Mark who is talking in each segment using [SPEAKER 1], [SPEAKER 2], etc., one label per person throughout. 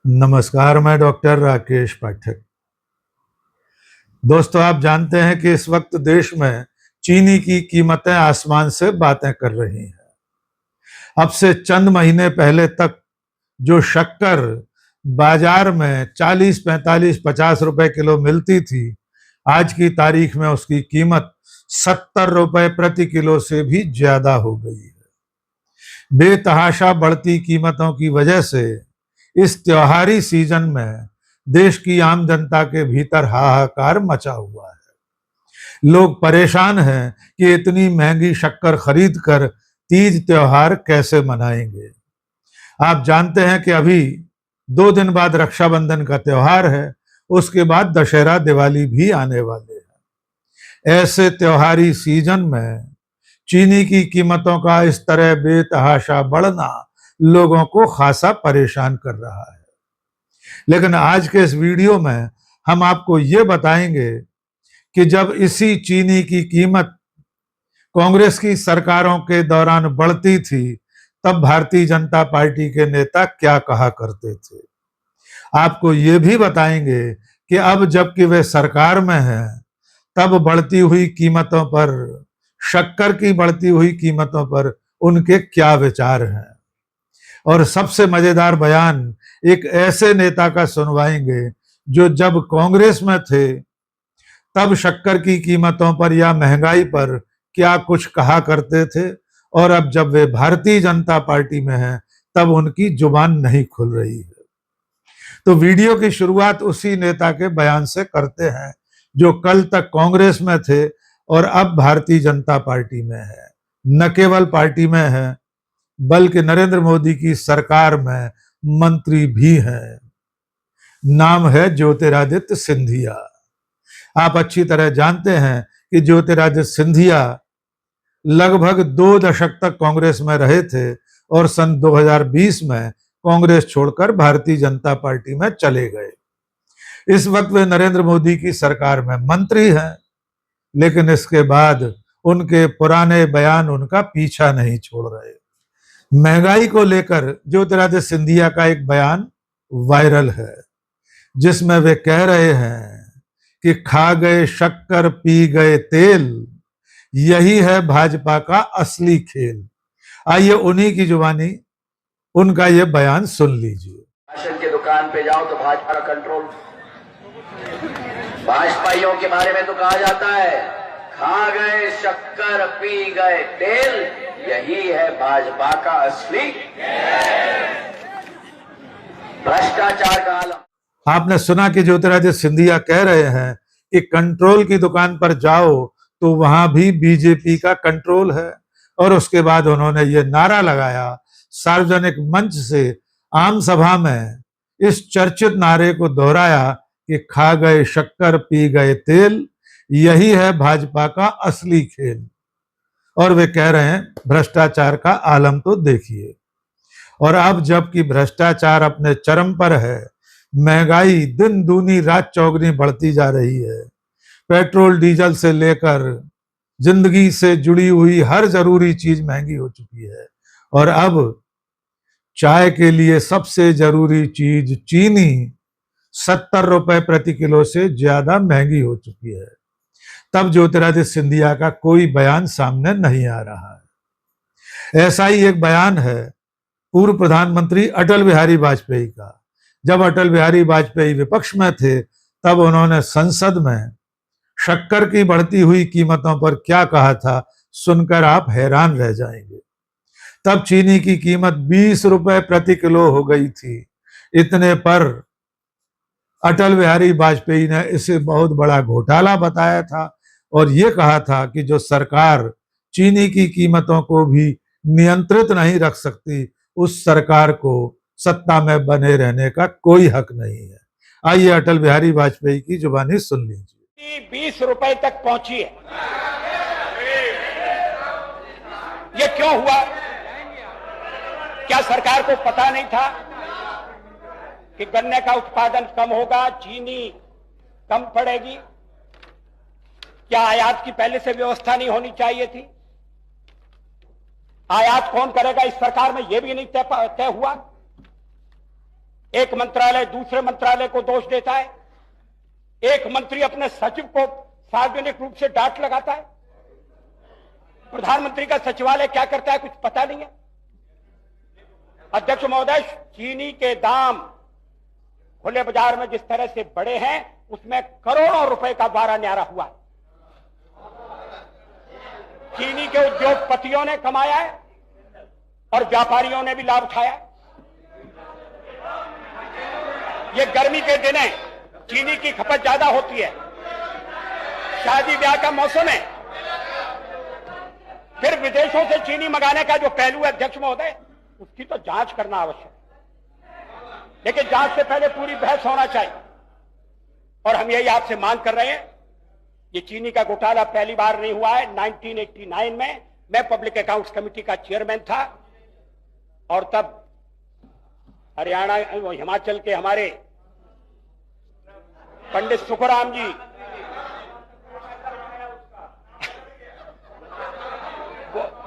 [SPEAKER 1] नमस्कार, मैं डॉक्टर राकेश पाठक। दोस्तों, आप जानते हैं कि इस वक्त देश में चीनी की कीमतें आसमान से बातें कर रही हैं। अब से चंद महीने पहले तक जो शक्कर बाजार में 40, 45, 50 रुपए किलो मिलती थी, आज की तारीख में उसकी कीमत 70 रुपए प्रति किलो से भी ज्यादा हो गई है। बेतहाशा बढ़ती कीमतों की वजह से इस त्योहारी सीजन में देश की आम जनता के भीतर हाहाकार मचा हुआ है। लोग परेशान हैं कि इतनी महंगी शक्कर खरीद कर तीज त्योहार कैसे मनाएंगे। आप जानते हैं कि अभी 2 दिन बाद रक्षाबंधन का त्योहार है, उसके बाद दशहरा दिवाली भी आने वाले हैं। ऐसे त्योहारी सीजन में चीनी की कीमतों का इस तरह बेतहाशा बढ़ना लोगों को खासा परेशान कर रहा है। लेकिन आज के इस वीडियो में हम आपको ये बताएंगे कि जब इसी चीनी की कीमत कांग्रेस की सरकारों के दौरान बढ़ती थी, तब भारतीय जनता पार्टी के नेता क्या कहा करते थे। आपको ये भी बताएंगे कि अब जबकि वे सरकार में हैं, तब बढ़ती हुई कीमतों पर, शक्कर की बढ़ती हुई कीमतों पर उनके क्या विचार हैं। और सबसे मजेदार बयान एक ऐसे नेता का सुनवाएंगे जो जब कांग्रेस में थे तब शक्कर की कीमतों पर या महंगाई पर क्या कुछ कहा करते थे, और अब जब वे भारतीय जनता पार्टी में हैं तब उनकी जुबान नहीं खुल रही है। तो वीडियो की शुरुआत उसी नेता के बयान से करते हैं जो कल तक कांग्रेस में थे और अब भारतीय जनता पार्टी में है। न केवल पार्टी में है बल्कि नरेंद्र मोदी की सरकार में मंत्री भी हैं। नाम है ज्योतिरादित्य सिंधिया। आप अच्छी तरह जानते हैं कि ज्योतिरादित्य सिंधिया लगभग 2 दशक तक कांग्रेस में रहे थे और सन 2020 में कांग्रेस छोड़कर भारतीय जनता पार्टी में चले गए। इस वक्त वे नरेंद्र मोदी की सरकार में मंत्री हैं, लेकिन इसके बाद उनके पुराने बयान उनका पीछा नहीं छोड़ रहे। महंगाई को लेकर ज्योतिरादित्य सिंधिया का एक बयान वायरल है, जिसमें वे कह रहे हैं कि खा गए शक्कर पी गए तेल, यही है भाजपा का असली खेल। आइए उन्हीं की जुबानी उनका ये बयान सुन लीजिए।
[SPEAKER 2] राशन की दुकान पे जाओ तो भाजपा का कंट्रोल। भाजपाइयों के बारे में तो कहा जाता है, खा गए शक्कर पी गए तेल, यही है भाजपा का असली भ्रष्टाचार का आलम।
[SPEAKER 1] आपने सुना कि ज्योतिरादित्य सिंधिया कह रहे हैं कि कंट्रोल की दुकान पर जाओ तो वहां भी बीजेपी का कंट्रोल है, और उसके बाद उन्होंने ये नारा लगाया सार्वजनिक मंच से, आम सभा में इस चर्चित नारे को दोहराया कि खा गए शक्कर पी गए तेल, यही है भाजपा का असली खेल। और वे कह रहे हैं भ्रष्टाचार का आलम तो देखिए। और अब जबकि भ्रष्टाचार अपने चरम पर है, महंगाई दिन दूनी रात चौगनी बढ़ती जा रही है, पेट्रोल डीजल से लेकर जिंदगी से जुड़ी हुई हर जरूरी चीज महंगी हो चुकी है, और अब चाय के लिए सबसे जरूरी चीज चीनी 70 रुपए प्रति किलो से ज्यादा महंगी हो चुकी है। तब ज्योतिरादित्य सिंधिया का कोई बयान सामने नहीं आ रहा है। ऐसा ही एक बयान है पूर्व प्रधानमंत्री अटल बिहारी वाजपेयी का। जब अटल बिहारी वाजपेयी विपक्ष में थे, तब उन्होंने संसद में शक्कर की बढ़ती हुई कीमतों पर क्या कहा था, सुनकर आप हैरान रह जाएंगे। तब चीनी की कीमत 20 रुपए प्रति किलो हो गई थी। इतने पर अटल बिहारी वाजपेयी ने इसे बहुत बड़ा घोटाला बताया था और ये कहा था कि जो सरकार चीनी की कीमतों को भी नियंत्रित नहीं रख सकती, उस सरकार को सत्ता में बने रहने का कोई हक नहीं है। आइए अटल बिहारी वाजपेयी की जुबानी सुन लीजिए।
[SPEAKER 3] 20 रुपए तक पहुंची है। ये क्यों हुआ? क्या सरकार को पता नहीं था कि गन्ने का उत्पादन कम होगा, चीनी कम पड़ेगी? क्या आयात की पहले से व्यवस्था नहीं होनी चाहिए थी? आयात कौन करेगा इस सरकार में, यह भी नहीं तय हुआ। एक मंत्रालय दूसरे मंत्रालय को दोष देता है, एक मंत्री अपने सचिव को सार्वजनिक रूप से डांट लगाता है, प्रधानमंत्री का सचिवालय क्या करता है कुछ पता नहीं है। अध्यक्ष महोदय, चीनी के दाम खुले बाजार में जिस तरह से बढ़े हैं उसमें करोड़ों रुपए का वारा न्यारा हुआ है। चीनी के उद्योगपतियों ने कमाया है और व्यापारियों ने भी लाभ उठाया है। ये गर्मी के दिन है, चीनी की खपत ज्यादा होती है, शादी ब्याह का मौसम है, फिर विदेशों से चीनी मंगाने का जो पहलू है अध्यक्ष महोदय, उसकी तो जांच करना आवश्यक है। लेकिन जांच से पहले पूरी बहस होना चाहिए और हम यही आपसे मांग कर रहे हैं। ये चीनी का घोटाला पहली बार नहीं हुआ है। 1989 में मैं पब्लिक अकाउंट्स कमेटी का चेयरमैन था और तब हरियाणा हिमाचल के हमारे पंडित सुखराम जी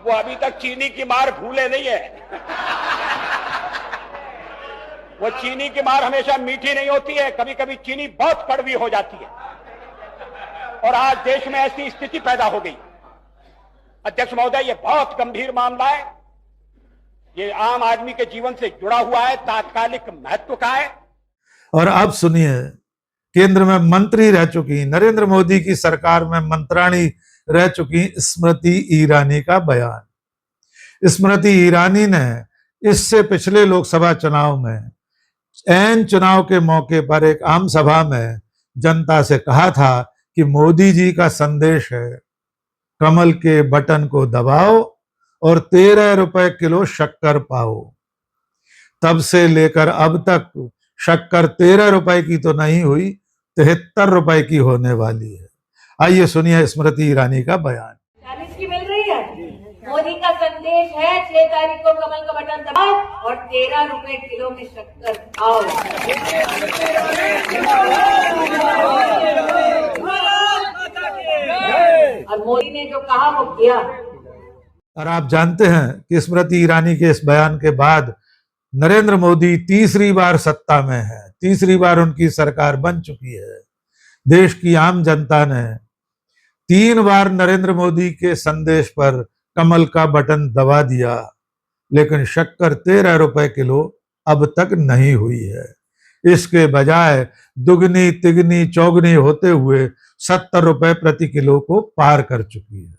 [SPEAKER 3] वो अभी तक चीनी की मार भूले नहीं है। वो चीनी की मार हमेशा मीठी नहीं होती है, कभी कभी चीनी बहुत कड़वी हो जाती है और आज देश में ऐसी स्थिति पैदा हो गई। अध्यक्ष महोदय, ये बहुत गंभीर मामला है, ये आम आदमी के जीवन से जुड़ा हुआ है, तात्कालिक महत्व का है।
[SPEAKER 1] और अब सुनिए, केंद्र में मंत्री रह चुकी, नरेंद्र मोदी की सरकार में मंत्राणी रह चुकी स्मृति ईरानी का बयान। स्मृति ईरानी ने इससे पिछले लोकसभा चुनाव में ऐन चुनाव के मौके पर एक आम सभा में जनता से कहा था कि मोदी जी का संदेश है कमल के बटन को दबाओ और 13 रुपए किलो शक्कर पाओ। तब से लेकर अब तक शक्कर 13 रुपए की तो नहीं हुई, 73 रुपए की होने वाली है। आइए सुनिए स्मृति ईरानी का बयान।
[SPEAKER 4] 40 की मिल रही है। मोदी का संदेश है 6 तारीख को कमल का बटन दबाओ और 13 रुपए किलो में शक्कर खाओ। और मोदी ने जो कहा वो किया।
[SPEAKER 1] और आप जानते हैं कि स्मृति ईरानी के इस बयान के बाद नरेंद्र मोदी तीसरी बार सत्ता में है, तीसरी बार उनकी सरकार बन चुकी है। देश की आम जनता ने 3 बार नरेंद्र मोदी के संदेश पर कमल का बटन दबा दिया, लेकिन शक्कर 13 रुपए किलो अब तक नहीं हुई है। इसके बजाय दुगनी तिगनी चौगनी होते हुए 70 रुपए प्रति किलो को पार कर चुकी है।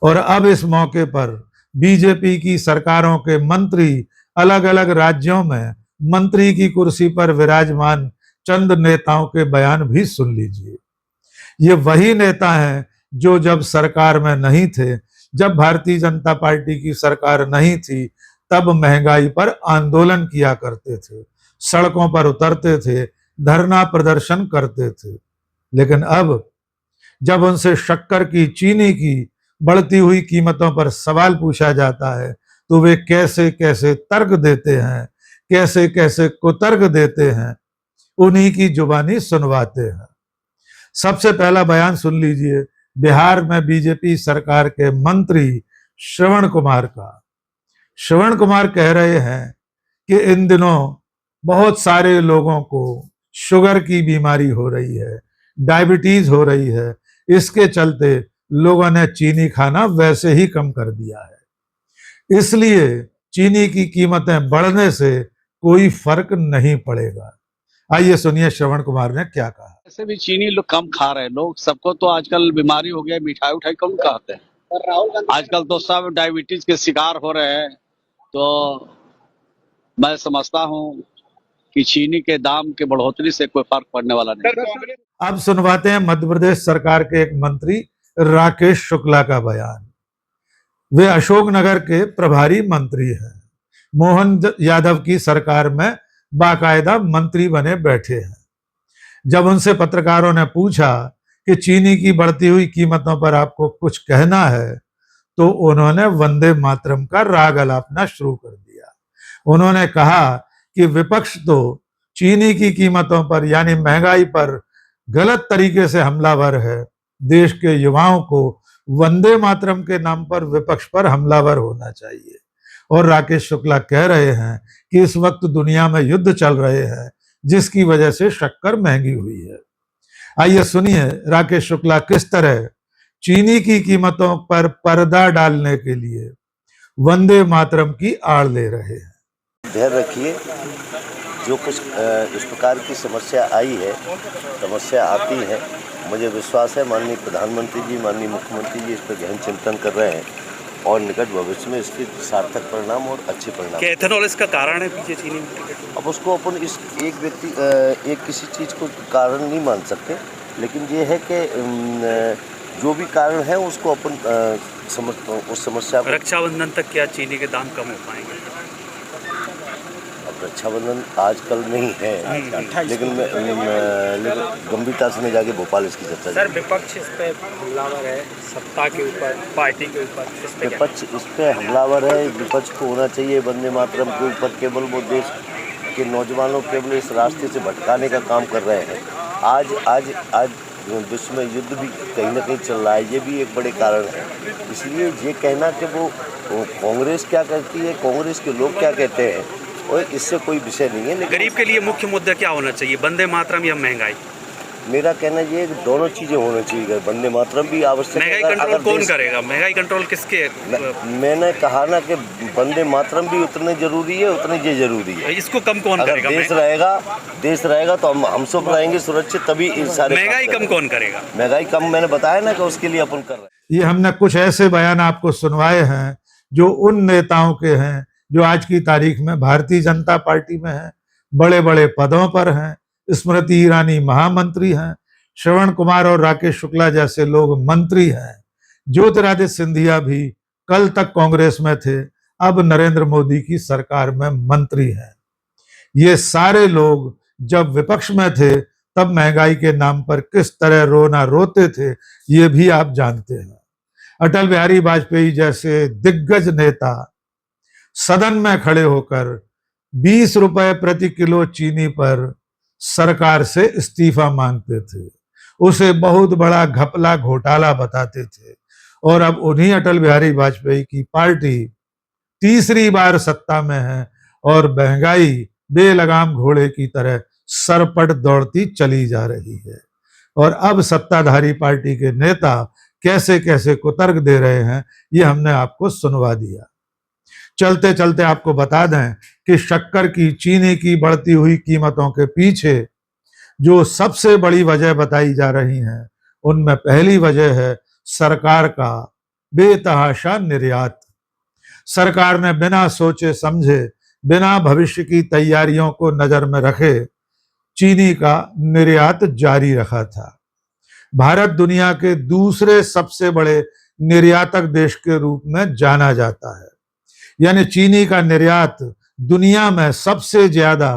[SPEAKER 1] और अब इस मौके पर बीजेपी की सरकारों के मंत्री अलग अलग राज्यों में मंत्री की कुर्सी पर विराजमान चंद नेताओं के बयान भी सुन लीजिए। ये वही नेता हैं जो जब सरकार में नहीं थे, जब भारतीय जनता पार्टी की सरकार नहीं थी, तब महंगाई पर आंदोलन किया करते थे, सड़कों पर उतरते थे, धरना प्रदर्शन करते थे। लेकिन अब जब उनसे शक्कर की, चीनी की बढ़ती हुई कीमतों पर सवाल पूछा जाता है तो वे कैसे कैसे तर्क देते हैं, कैसे कैसे कुतर्क देते हैं, उन्हीं की जुबानी सुनवाते हैं। सबसे पहला बयान सुन लीजिए बिहार में बीजेपी सरकार के मंत्री श्रवण कुमार का। श्रवण कुमार कह रहे हैं कि इन दिनों बहुत सारे लोगों को शुगर की बीमारी हो रही है, डायबिटीज हो रही है, इसके चलते लोगों ने चीनी खाना वैसे ही कम कर दिया है, इसलिए चीनी की कीमतें बढ़ने से कोई फर्क नहीं पड़ेगा। आइए सुनिए श्रवण कुमार ने क्या कहा।
[SPEAKER 5] ऐसे भी चीनी लोग कम खा रहे हैं, लोग सबको तो आजकल बीमारी हो गया, मिठाई उठाई कम खाते हैं। आजकल तो सब डायबिटीज के शिकार हो रहे हैं। तो मैं समझता हूँ कि चीनी के दाम के बढ़ोतरी से कोई फर्क पड़ने वाला नहीं।
[SPEAKER 1] अब सुनवाते हैं मध्य प्रदेश सरकार के एक मंत्री राकेश शुक्ला का बयान। वे अशोकनगर के प्रभारी मंत्री हैं, मोहन यादव की सरकार में बाकायदा मंत्री बने बैठे हैं। जब उनसे पत्रकारों ने पूछा कि चीनी की बढ़ती हुई कीमतों पर आपको कुछ कहना है, तो उन्होंने वंदे मातरम का राग अलापना शुरू कर दिया। उन्होंने कहा कि विपक्ष तो चीनी की कीमतों पर यानी महंगाई पर गलत तरीके से हमलावर है। देश के युवाओं को वंदे मातरम के नाम पर विपक्ष पर हमलावर होना चाहिए। और राकेश शुक्ला कह रहे हैं कि इस वक्त दुनिया में युद्ध चल रहे हैं जिसकी वजह से शक्कर महंगी हुई है। आइए सुनिए राकेश शुक्ला किस तरह चीनी की कीमतों पर पर्दा डालने के लिए वंदे मातरम की आड़ ले रहे हैं।
[SPEAKER 6] धैर्य रखिए, जो कुछ इस प्रकार की समस्या आई है, समस्या आती है, मुझे विश्वास है माननीय प्रधानमंत्री जी, माननीय मुख्यमंत्री जी इस पर गहन चिंतन कर रहे हैं और निकट भविष्य में इसके सार्थक परिणाम और अच्छे परिणाम।
[SPEAKER 7] क्या एथेनॉल इसका कारण है पीछे चीनी?
[SPEAKER 6] अब उसको अपन इस एक व्यक्ति एक किसी चीज़ को कारण नहीं मान सकते, लेकिन ये है कि जो भी कारण है उसको अपन उस समस्या को।
[SPEAKER 7] रक्षाबंधन तक क्या चीनी के दाम कम हो पाएंगे?
[SPEAKER 6] अब रक्षाबंधन आजकल नहीं है, लेकिन लेकिन गंभीरता से मैं जाके भोपाल इसकी चर्चा।
[SPEAKER 7] सर विपक्ष इस पे हमलावर है, सत्ता के ऊपर, पार्टी के ऊपर,
[SPEAKER 6] विपक्ष इस पे हमलावर है। विपक्ष को होना चाहिए वंदे मातरम के ऊपर केवल वो देश के नौजवानों केवल इस रास्ते से भटकाने का काम कर रहे हैं। आज विश्व में युद्ध भी कहीं ना कहीं चल रहा है, ये भी एक बड़े कारण है। इसलिए ये कहना कि वो कांग्रेस क्या करती है, कांग्रेस के लोग क्या कहते हैं, और इससे कोई विषय नहीं है।
[SPEAKER 7] गरीब के लिए मुख्य मुद्दा क्या होना चाहिए, वंदे मातरम या महंगाई?
[SPEAKER 6] मेरा कहना ये है कि दोनों चीज़ें होनी चाहिए। वंदे मातरम भी आवश्यक है।
[SPEAKER 7] महंगाई कंट्रोल कौन करेगा? महंगाई कंट्रोल किसके?
[SPEAKER 6] मैंने कहा ना कि वंदे मातरम भी उतने जरूरी है, उतने ये जरूरी है।
[SPEAKER 7] इसको कम कौन करेगा?
[SPEAKER 6] देश रहेगा तो हम सब रहेंगे सुरक्षित, तभी इन सारे।
[SPEAKER 7] महंगाई कम कौन करेगा?
[SPEAKER 6] महंगाई कम मैंने बताया ना कि उसके लिए अपन कर रहे हैं।
[SPEAKER 1] ये हमने कुछ ऐसे बयान आपको सुनवाए हैं जो उन नेताओं के हैं जो आज की तारीख में भारतीय जनता पार्टी में हैं, बड़े बड़े पदों पर हैं। स्मृति ईरानी महामंत्री हैं, श्रवण कुमार और राकेश शुक्ला जैसे लोग मंत्री हैं, ज्योतिरादित्य सिंधिया भी कल तक कांग्रेस में थे, अब नरेंद्र मोदी की सरकार में मंत्री हैं। ये सारे लोग जब विपक्ष में थे तब महंगाई के नाम पर किस तरह रोना रोते थे ये भी आप जानते हैं। अटल बिहारी वाजपेयी जैसे दिग्गज नेता सदन में खड़े होकर 20 रुपए प्रति किलो चीनी पर सरकार से इस्तीफा मांगते थे, उसे बहुत बड़ा घपला घोटाला बताते थे। और अब उन्हीं अटल बिहारी वाजपेयी की पार्टी तीसरी बार सत्ता में है और महंगाई बेलगाम घोड़े की तरह सरपट दौड़ती चली जा रही है। और अब सत्ताधारी पार्टी के नेता कैसे कैसे कुतर्क दे रहे हैं ये हमने आपको सुनवा दिया। चलते चलते आपको बता दें कि शक्कर की, चीनी की बढ़ती हुई कीमतों के पीछे जो सबसे बड़ी वजह बताई जा रही हैं उनमें पहली वजह है सरकार का बेतहाशा निर्यात। सरकार ने बिना सोचे समझे, बिना भविष्य की तैयारियों को नजर में रखे चीनी का निर्यात जारी रखा था। भारत दुनिया के दूसरे सबसे बड़े निर्यातक देश के रूप में जाना जाता है, यानी चीनी का निर्यात दुनिया में सबसे ज्यादा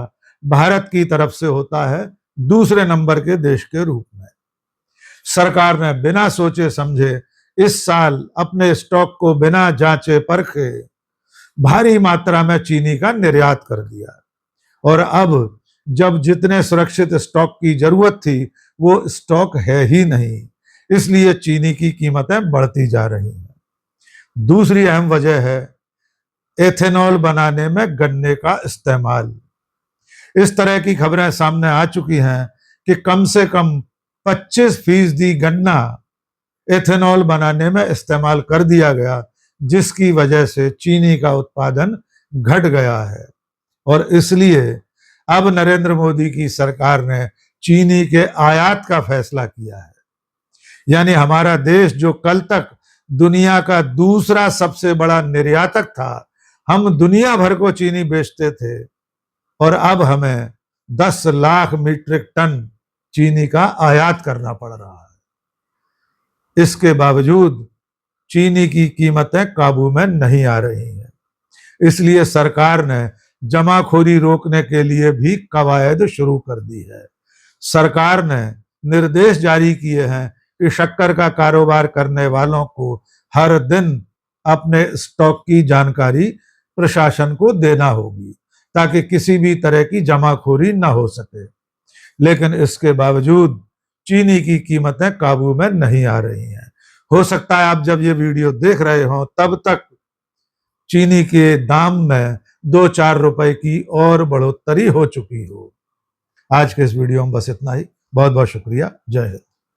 [SPEAKER 1] भारत की तरफ से होता है, दूसरे नंबर के देश के रूप में। सरकार ने बिना सोचे समझे इस साल अपने स्टॉक को बिना जांचे परखे भारी मात्रा में चीनी का निर्यात कर दिया। और अब जब जितने सुरक्षित स्टॉक की जरूरत थी वो स्टॉक है ही नहीं, इसलिए चीनी की कीमतें बढ़ती जा रही हैं। दूसरी अहम वजह है एथेनॉल बनाने में गन्ने का इस्तेमाल। इस तरह की खबरें सामने आ चुकी हैं कि कम से कम 25% गन्ना एथेनॉल बनाने में इस्तेमाल कर दिया गया, जिसकी वजह से चीनी का उत्पादन घट गया है। और इसलिए अब नरेंद्र मोदी की सरकार ने चीनी के आयात का फैसला किया है। यानी हमारा देश जो कल तक दुनिया का दूसरा सबसे बड़ा निर्यातक था, हम दुनिया भर को चीनी बेचते थे, और अब हमें 10 लाख मीट्रिक टन चीनी का आयात करना पड़ रहा है। इसके बावजूद चीनी की कीमतें काबू में नहीं आ रही हैं। इसलिए सरकार ने जमाखोरी रोकने के लिए भी कवायद शुरू कर दी है। सरकार ने निर्देश जारी किए हैं कि शक्कर का कारोबार करने वालों को हर दिन अपने स्टॉक की जानकारी प्रशासन को देना होगी ताकि किसी भी तरह की जमाखोरी न हो सके। लेकिन इसके बावजूद चीनी की कीमतें काबू में नहीं आ रही हैं। हो सकता है आप जब ये वीडियो देख रहे हो तब तक चीनी के दाम में 2-4 रुपए की और बढ़ोतरी हो चुकी हो। आज के इस वीडियो में बस इतना ही। बहुत बहुत शुक्रिया। जय हिंद।